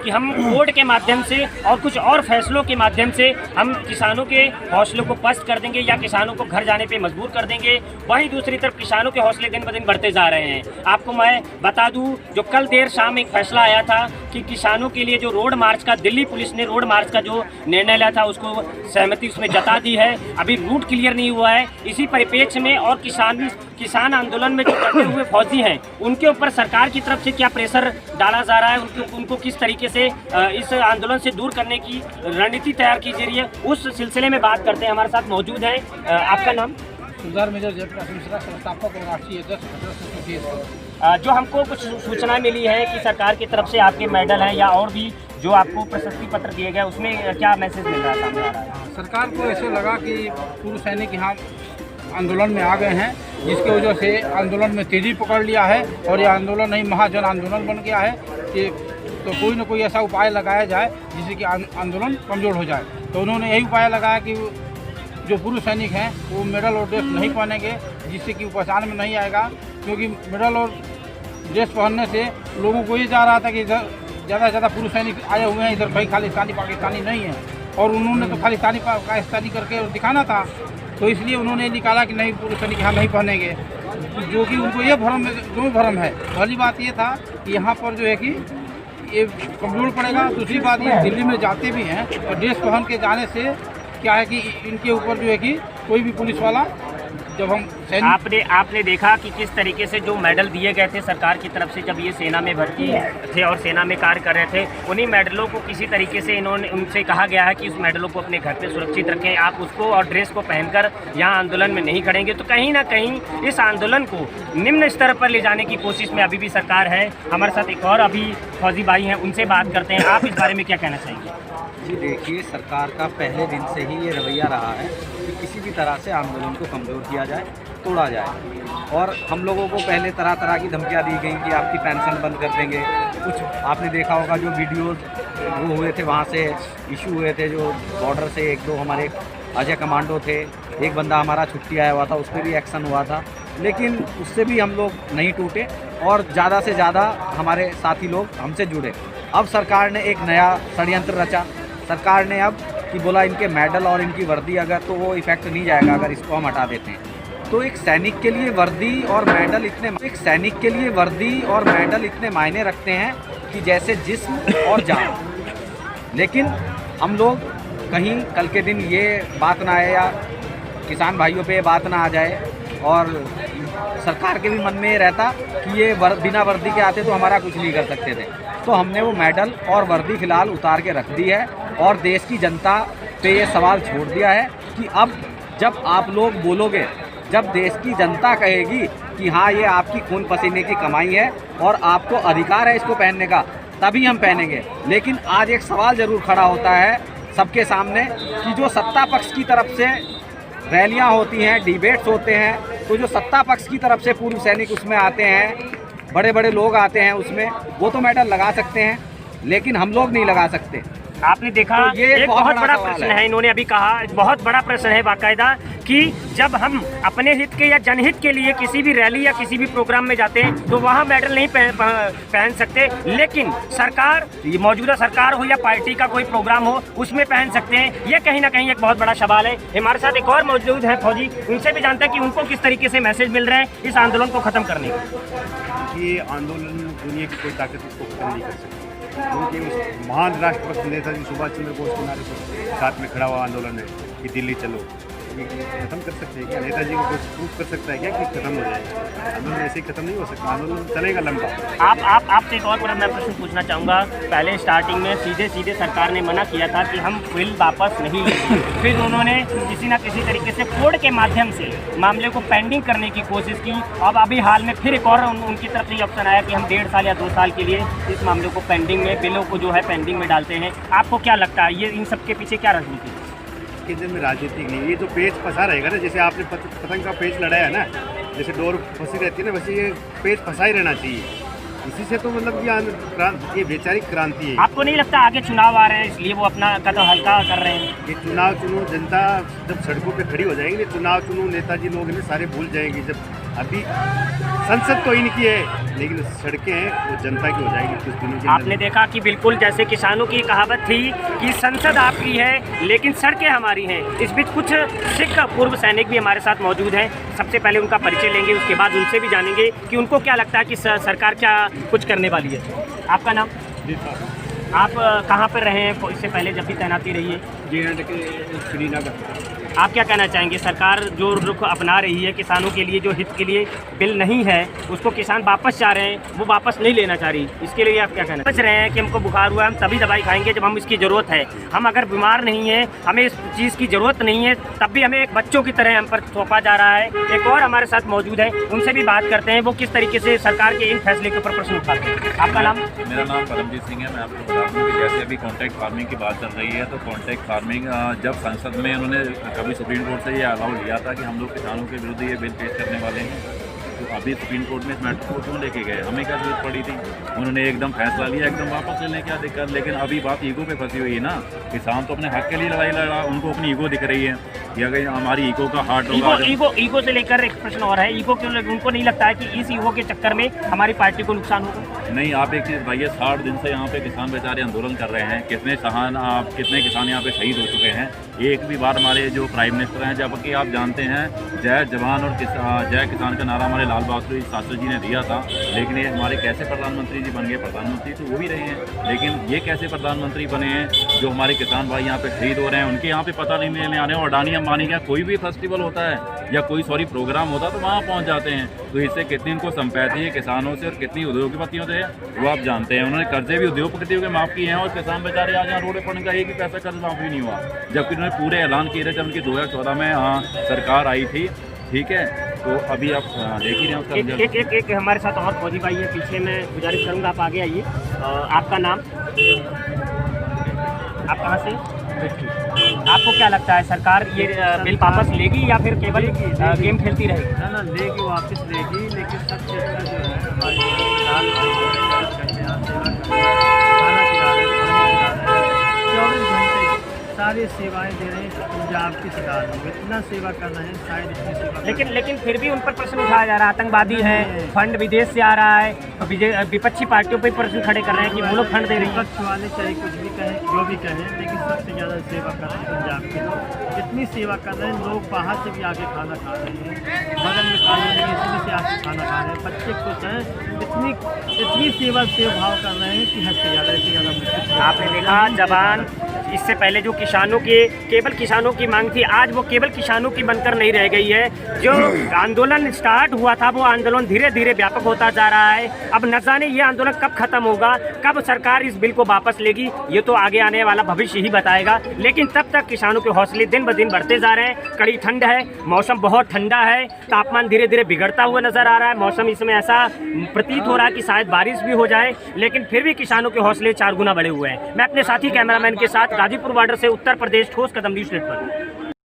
कि हम कोर्ट के माध्यम से और कुछ और फैसलों के माध्यम से हम किसानों के हौसलों को पस्त कर देंगे या किसानों को घर जाने पे मजबूर कर देंगे। वहीं दूसरी तरफ किसानों के हौसले दिन ब दिन बढ़ते जा रहे हैं। आपको मैं बता दूं, जो कल देर शाम एक फैसला आया था कि किसानों के लिए जो रोड मार्च का, दिल्ली पुलिस ने रोड मार्च का जो निर्णय लिया था उसको सहमति उसमें जता दी है। अभी रूट क्लियर नहीं हुआ है। इसी परिप्रेक्ष्य में और किसान आंदोलन में जो डटे हुए फौजी हैं उनके ऊपर सरकार की तरफ से क्या प्रेशर डाला जा रहा है, उनको किस तरीके से इस आंदोलन से दूर करने की रणनीति तैयार की जा रही है, उस सिलसिले में बात करते हैं। हमारे साथ मौजूद है, आपका नाम? सुधार मेजर जयप्रकाश मिश्रा, संस्थापक और राष्ट्रीय अध्यक्ष। जो हमको कुछ सूचना मिली है कि सरकार की तरफ से आपके मेडल हैं या और भी जो आपको प्रशस्ति पत्र दिए गए, उसमें क्या मैसेज मिल रहा है, सामने आ रहा है? सरकार को ऐसे लगा कि पूर्व सैनिक यहाँ आंदोलन में आ गए हैं, जिसकी वजह से आंदोलन में तेजी पकड़ लिया है और ये आंदोलन नहीं महाजन आंदोलन बन गया है कि तो कोई न कोई ऐसा उपाय लगाया जाए जिससे कि आंदोलन कमज़ोर हो जाए। तो उन्होंने यही उपाय लगाया कि जो पूर्व सैनिक हैं वो मेडल और ड्रेस नहीं पहनेंगे, जिससे कि वो पहचान में नहीं आएगा। क्योंकि मेडल और ड्रेस पहनने से लोगों को ये जा रहा था कि इधर ज़्यादा से ज़्यादा पूर्व सैनिक आए हुए हैं, इधर कहीं खालिस्तानी पाकिस्तानी नहीं है, और उन्होंने तो खालिस्तानी पाकिस्तानी करके दिखाना था। तो इसलिए उन्होंने निकाला कि नहीं, पूर्व सैनिक यहाँ नहीं पहनेंगे, जो कि उनको ये भ्रम जो भ्रम है। पहली बात ये था कि यहाँ पर जो है कि ये कमज़ोर पड़ेगा। दूसरी बात ये दिल्ली में जाते भी हैं और ड्रेस पहन के जाने से क्या है कि इनके ऊपर जो है कि कोई भी पुलिस वाला जब हम आपने देखा कि किस तरीके से जो मेडल दिए गए थे सरकार की तरफ से, जब ये सेना में भर्ती थे और सेना में कार्य कर रहे थे, उन्हीं मेडलों को किसी तरीके से उनसे कहा गया है कि उस मेडलों को अपने घर पे सुरक्षित रखें, आप उसको और ड्रेस को पहनकर यहाँ आंदोलन में नहीं खड़ेंगे। तो कहीं ना कहीं इस आंदोलन को निम्न स्तर पर ले जाने की कोशिश में अभी भी सरकार है। हमारे साथ एक और अभी फौजी भाई हैं, उनसे बात करते हैं। आप इस बारे में क्या कहना चाहेंगे? जी देखिए, सरकार का पहले दिन से ही ये रवैया रहा है कि किसी भी तरह से आंदोलन को कमज़ोर किया जाए, तोड़ा जाए। और हम लोगों को पहले तरह तरह की धमकियाँ दी गई कि आपकी पेंशन बंद कर देंगे। कुछ आपने देखा होगा जो वीडियोज़ वो हुए थे, वहाँ से इशू हुए थे, जो बॉर्डर से एक दो हमारे अजय कमांडो थे, एक बंदा हमारा छुट्टी आया हुआ था, उस पर भी एक्शन हुआ था। लेकिन उससे भी हम लोग नहीं टूटे और ज़्यादा से ज़्यादा हमारे साथी लोग हमसे जुड़े। अब सरकार ने एक नया षड्यंत्र रचा। सरकार ने अब कि बोला इनके मेडल और इनकी वर्दी अगर तो वो इफेक्ट नहीं जाएगा अगर इसको हम हटा देते हैं। तो एक सैनिक के लिए वर्दी और मेडल इतने मायने रखते हैं कि जैसे जिस्म और जान। लेकिन हम लोग कहीं कल के दिन ये बात ना आए या किसान भाइयों पे बात ना आ जाए और सरकार के भी मन में ये रहता कि ये बिना वर्दी के आते तो हमारा कुछ नहीं कर सकते थे। तो हमने वो मेडल और वर्दी फ़िलहाल उतार के रख दी है और देश की जनता पे ये सवाल छोड़ दिया है कि अब जब आप लोग बोलोगे, जब देश की जनता कहेगी कि हाँ ये आपकी खून पसीने की कमाई है और आपको अधिकार है इसको पहनने का, तभी हम पहनेंगे। लेकिन आज एक सवाल ज़रूर खड़ा होता है सबके सामने कि जो सत्ता पक्ष की तरफ से रैलियां होती हैं, डिबेट्स होते हैं, तो जो सत्ता पक्ष की तरफ से पूर्व सैनिक उसमें आते हैं, बड़े बड़े लोग आते हैं उसमें, वो तो मेडल लगा सकते हैं लेकिन हम लोग नहीं लगा सकते। आपने देखा तो ये एक बहुत बड़ा प्रश्न है। इन्होंने अभी कहा बहुत बड़ा प्रश्न है बाकायदा कि जब हम अपने हित के या जनहित के लिए किसी भी रैली या किसी भी प्रोग्राम में जाते हैं तो वहाँ मेडल नहीं पहन सकते, लेकिन सरकार, ये मौजूदा सरकार हो या पार्टी का कोई प्रोग्राम हो, उसमें पहन सकते हैं। ये कहीं ना कहीं एक बहुत बड़ा सवाल है। हमारे साथ एक और मौजूद है फौजी, उनसे भी जानते हैं कि उनको किस तरीके से मैसेज मिल रहे हैं इस आंदोलन को ख़त्म करने का। ये आंदोलन दुनिया की कोई ताकत इसको खत्म नहीं कर सकती, क्योंकि उस महान राष्ट्रपति नेताजी सुभाष चंद्र बोस के नारे पर साथ में खड़ा हुआ आंदोलन है कि दिल्ली चलो। ये खत्म कर सकते हैं क्या? नेताजी को कुछ प्रूफ कर सकता है क्या कि खत्म हो जाएगा? आंदोलन ऐसे ही खत्म नहीं हो सकता, आंदोलन चलेगा लंबा। आपसे एक और बड़ा मैं प्रश्न पूछना चाहूँगा। पहले स्टार्टिंग में सीधे सरकार ने मना किया था कि हम बिल वापस नहीं लेंगे, फिर उन्होंने किसी न किसी तरीके से कोर्ट के माध्यम से मामले को पेंडिंग करने की कोशिश की। अब अभी हाल में फिर एक और उनकी तरफ से ये ऑप्शन आया कि हम 1.5 साल या 2 साल के लिए इस मामले को पेंडिंग में, बिलों को जो है पेंडिंग में डालते हैं। आपको क्या लगता है ये इन सब के पीछे क्या राजनीति है? केंद्र में राजनीतिक नहीं, ये जो पेज फंसा रहेगा ना, जैसे आपने पतंग का पेज लड़ाया ना, जैसे डोर फंसी रहती है ना, वैसे ये पेज फंसा ही रहना चाहिए। इसी से तो मतलब ये वैचारिक क्रांति है। आपको नहीं लगता आगे चुनाव आ रहे हैं इसलिए वो अपना कदम हल्का कर रहे हैं? ये चुनाव चुनो, जनता जब सड़कों पे खड़ी हो जाएगी, चुनाव चुनो, नेताजी लोग ने सारे भूल जाएंगे। जब अभी संसद तो इनकी है, लेकिन सड़कें हैं वो जनता की हो जाएगी कुछ दिनों के आपने अंदर। देखा कि बिल्कुल जैसे किसानों की कहावत थी कि संसद आपकी है लेकिन सड़कें हमारी हैं। इस बीच कुछ सिख पूर्व सैनिक भी हमारे साथ मौजूद हैं। सबसे पहले उनका परिचय लेंगे, उसके बाद उनसे भी जानेंगे कि उनको क्या लगता है कि सरकार क्या कुछ करने वाली है। आपका नाम? जी सर, आप कहाँ पर रहे हैं इससे पहले जब भी तैनाती रही है? जी के श्रीनगर। आप क्या कहना चाहेंगे? सरकार जो रुख अपना रही है किसानों के लिए, जो हित के लिए बिल नहीं है उसको किसान वापस चाह रहे हैं, वो वापस नहीं लेना चाह रही, इसके लिए आप क्या कहना? समझ रहे हैं कि हमको बुखार हुआ है, हम तभी दवाई खाएंगे जब हम इसकी ज़रूरत है। हम अगर बीमार नहीं हैं, हमें इस चीज़ की ज़रूरत नहीं है, तब भी हमें एक बच्चों की तरह हम पर सौंपा जा रहा है। एक और हमारे साथ मौजूद है, उनसे भी बात करते हैं वो किस तरीके से सरकार के इन फैसले के ऊपर प्रश्न उठाते हैं। आपका नाम? मेरा नाम परमजीत सिंह है। मैं आपको बता दूं कि जैसे अभी कॉन्ट्रैक्ट फार्मिंग की बात चल रही है, तो कॉन्ट्रैक्ट फार्मिंग जब संसद में उन्होंने कभी सुप्रीम कोर्ट से ये अलाउ लिया था कि हम लोग किसानों के विरुद्ध ये बिल पेश करने वाले हैं, तो अभी सुप्रीम कोर्ट में इस मैटर को क्यों लेके गए? हमें क्या जरूरत पड़ी थी? उन्होंने एकदम फैसला लिया, एकदम वापस लेने क्या दिक्कत? लेकिन अभी बात ईगो पे फंसी हुई है ना। किसान तो अपने हक के लिए लड़ाई लड़ा, उनको अपनी ईगो दिख रही है कि अगर हमारी ईगो का हार्ट होगा। ईगो से लेकर एक प्रश्न और है, ईगो क्यों? उनको नहीं लगता है कि इस ईगो के चक्कर में हमारी पार्टी को नुकसान होगा? नहीं, आप एक चीज़ भाई, 60 दिन से यहाँ पे किसान बेचारे आंदोलन कर रहे हैं। कितने किसान यहाँ पे शहीद हो चुके हैं। एक भी बार हमारे जो प्राइम मिनिस्टर हैं, जबकि आप जानते हैं जय जवान और जय किसान का नारा हमारे लाल बहादुर शास्त्री जी ने दिया था, लेकिन ये हमारे कैसे प्रधानमंत्री जी बन गए? प्रधानमंत्री तो वो भी रहे हैं, लेकिन ये कैसे प्रधानमंत्री बने हैं जो हमारे किसान भाई यहाँ पे शहीद हो रहे हैं? उनके यहाँ पे पता नहीं लेने आने। और अडानी अंबानी का कोई भी फेस्टिवल होता है या कोई प्रोग्राम होता है तो वहाँ पहुँच जाते हैं। तो इससे कितनी इनको संपैती है किसानों से और कितनी उद्योगपतियों से वो आप जानते हैं। उन्होंने कर्जे भी उद्योगपतियों के माफ़ किए हैं और किसान बेचारे आज यहाँ रोड पर पड़ने का एक भी पैसा कर्ज माफ़ी नहीं हुआ, जबकि उन्होंने पूरे ऐलान किए थे जब उनकी 2014 में सरकार आई थी। ठीक है, तो अभी आप देख ही रहे हैं उसका रिजल्ट। एक हमारे साथ और फौजी भाई है पीछे, मैं गुजारिश करूँगा आप आगे आइए। आपका नाम? आप कहाँ से? आपको क्या लगता है सरकार ये बिल वापस लेगी या फिर केवल गेम खेलती रहेगी? ना लेगी, वापस लेगी, लेकिन सबसे अच्छा जो है हमारे किसान खाना खिला रहे हैं, 24 घंटे सारी सेवाएं दे रहे हैं। पंजाब की सरकार में इतना सेवा करना है, शायद इतनी सेवा लेकिन फिर भी उन पर प्रश्न उठाया जा रहा है, आतंकवादी है, फंड विदेश से आ रहा है, तो विपक्षी पार्टियों पर प्रश्न खड़े कर रहे हैं कि वो लोग फंड दे रही हैं। विपक्ष वाले चाहे कुछ भी कहें, जो भी कहें, लेकिन सबसे ज़्यादा सेवा कर रहे हैं पंजाब के लोग। इतनी सेवा कर रहे हैं, लोग बाहर से भी आके खाना खा रहे हैं, बगल में कॉलोनी है इसमें से आके खाना खा रहे हैं, बच्चे खुश हैं। इतनी सेवा से भाव कर रहे हैं कि हद से ज़्यादा मुश्किल। आपने देखा जवान, इससे पहले जो केवल किसानों की मांग थी, आज वो केवल किसानों की बनकर नहीं रह गई है। जो आंदोलन स्टार्ट हुआ था वो आंदोलन धीरे धीरे व्यापक होता जा रहा है। अब न जाने ये आंदोलन कब खत्म होगा, कब सरकार इस बिल को वापस लेगी, ये तो आगे आने वाला भविष्य ही बताएगा। लेकिन तब तक किसानों के हौसले दिन ब दिन बढ़ते जा रहे हैं। कड़ी ठंड है, मौसम बहुत ठंडा है, तापमान धीरे धीरे बिगड़ता हुआ नजर आ रहा है। मौसम इसमें ऐसा प्रतीत हो रहा है कि शायद बारिश भी हो जाए, लेकिन फिर भी किसानों के हौसले 4 गुना बढ़े हुए हैं। मैं अपने साथी कैमरामैन के साथ गाजीपुर बॉर्डर से उत्तर प्रदेश ठोस कदम न्यूज़ नेटवर्क।